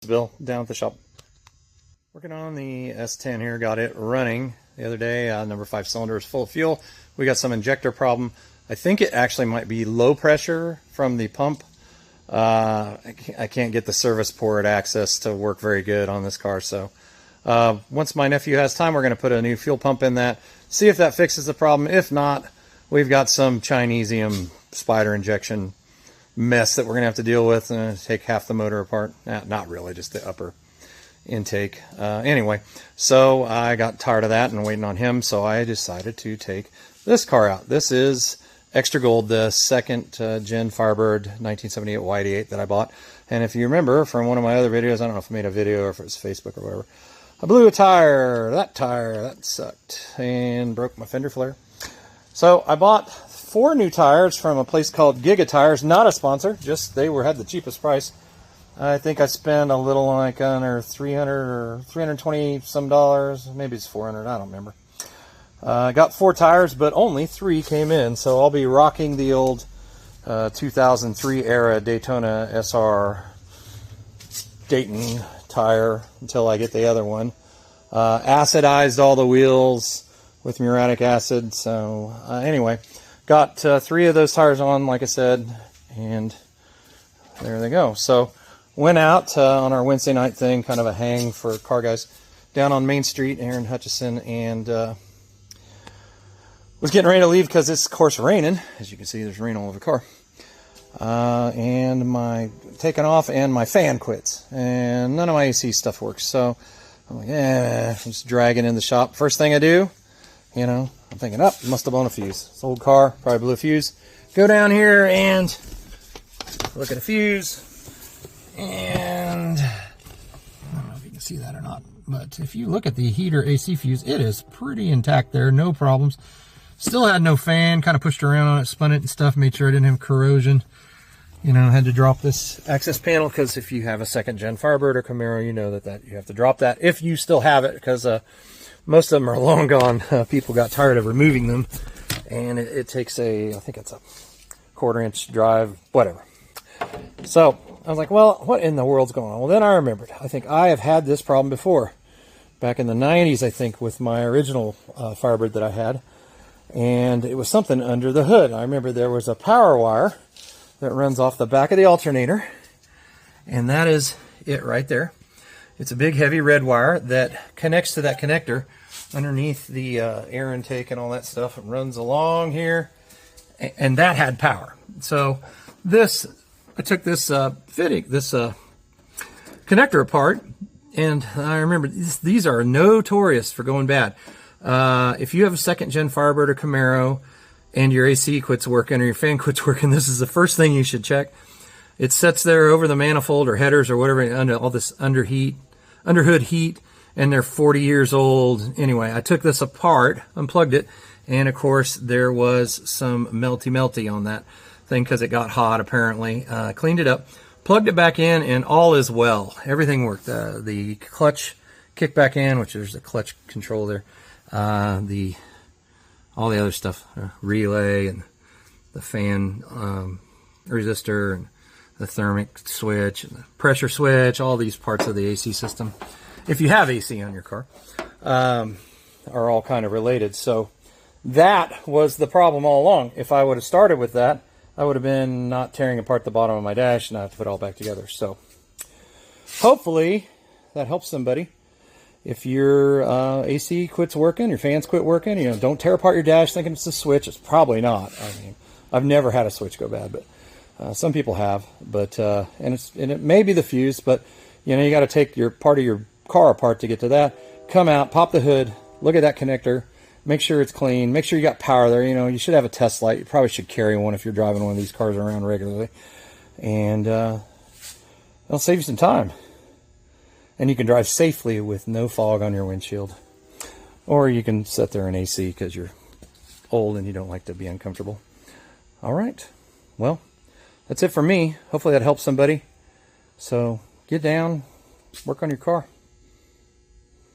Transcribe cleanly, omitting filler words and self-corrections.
Bill down at the shop. Working on the S-10 here, got it running the other day. Number 5 cylinder is full of fuel. We got some injector problem. I think it actually might be low pressure from the pump. I can't get the service port access to work very good on this car, so once my nephew has time, we're going to put a new fuel pump in that, see if that fixes the problem. If not, we've got some Chinesium spider injection mess that we're going to have to deal with and take half the motor apart. Not really, just the upper intake. Anyway, so I got tired of that and waiting on him, so I decided to take this car out. This is XTRAGLD, the second gen Firebird 1978 Y88 that I bought. And if you remember from one of my other videos, I don't know if I made a video or if it was Facebook or whatever, I blew a tire. That sucked and broke my fender flare. So I bought 4 new tires from a place called Giga Tires, not a sponsor, just they had the cheapest price. I think I spent a little like under 300 or 320 some dollars, maybe it's 400, I don't remember. I got 4 tires, but only 3 came in, so I'll be rocking the old 2003 era Daytona SR Dayton tire until I get the other one. Acidized all the wheels with muriatic acid, so anyway, got 3 of those tires on, like I said, and there they go. So went out on our Wednesday night thing, kind of a hang for car guys, down on Main Street here in Hutchinson, and was getting ready to leave because it's, of course, raining. As you can see, there's rain all over the car. And my taking off, and my fan quits, and none of my AC stuff works. So I'm like, I'm just dragging in the shop. First thing I do, you know, I'm thinking, must have blown a fuse. It's an old car, probably blew a fuse. Go down here and look at a fuse, and I don't know if you can see that or not, but if you look at the heater AC fuse, it is pretty intact there, no problems. Still had no fan, kind of pushed around on it, spun it and stuff, made sure I didn't have corrosion. You know, had to drop this access panel because if you have a second gen Firebird or Camaro, you know that you have to drop that if you still have it, because most of them are long gone. People got tired of removing them, and it takes I think it's a 1/4 inch drive, whatever. So I was like, well, what in the world's going on? Well, then I remembered. I think I have had this problem before. Back in the 90s, I think, with my original Firebird that I had. And it was something under the hood. I remember there was a power wire that runs off the back of the alternator, and that is it right there. It's a big heavy red wire that connects to that connector underneath the air intake and all that stuff. It runs along here, and that had power. So I took this connector apart, and I remember these are notorious for going bad. If you have a second gen Firebird or Camaro and your AC quits working or your fan quits working, this is the first thing you should check. It sits there over the manifold or headers or whatever, under all this underhood heat, and they're 40 years old. Anyway, I took this apart, unplugged it, and of course there was some melty on that thing because it got hot apparently. Cleaned it up, plugged it back in, and all is well. Everything worked. The clutch kicked back in, which there's the clutch control there. All the other stuff, relay and the fan resistor and the thermic switch and the pressure switch, all these parts of the AC system, if you have AC on your car, are all kind of related. So that was the problem all along. If I would have started with that, I would have been not tearing apart the bottom of my dash and I have to put it all back together. So hopefully that helps somebody. If your AC quits working, your fans quit working, you know, don't tear apart your dash thinking it's the switch. It's probably not. I mean, I've never had a switch go bad, but some people have. But and it may be the fuse, but you know, you got to take your part of your car apart to get to that. Come out, pop the hood, look at that connector, make sure it's clean, make sure you got power there. You know, you should have a test light. You probably should carry one if you're driving one of these cars around regularly, and it'll save you some time. And you can drive safely with no fog on your windshield. Or you can sit there in AC because you're old and you don't like to be uncomfortable. All right. Well, that's it for me. Hopefully that helps somebody. So get down, work on your car.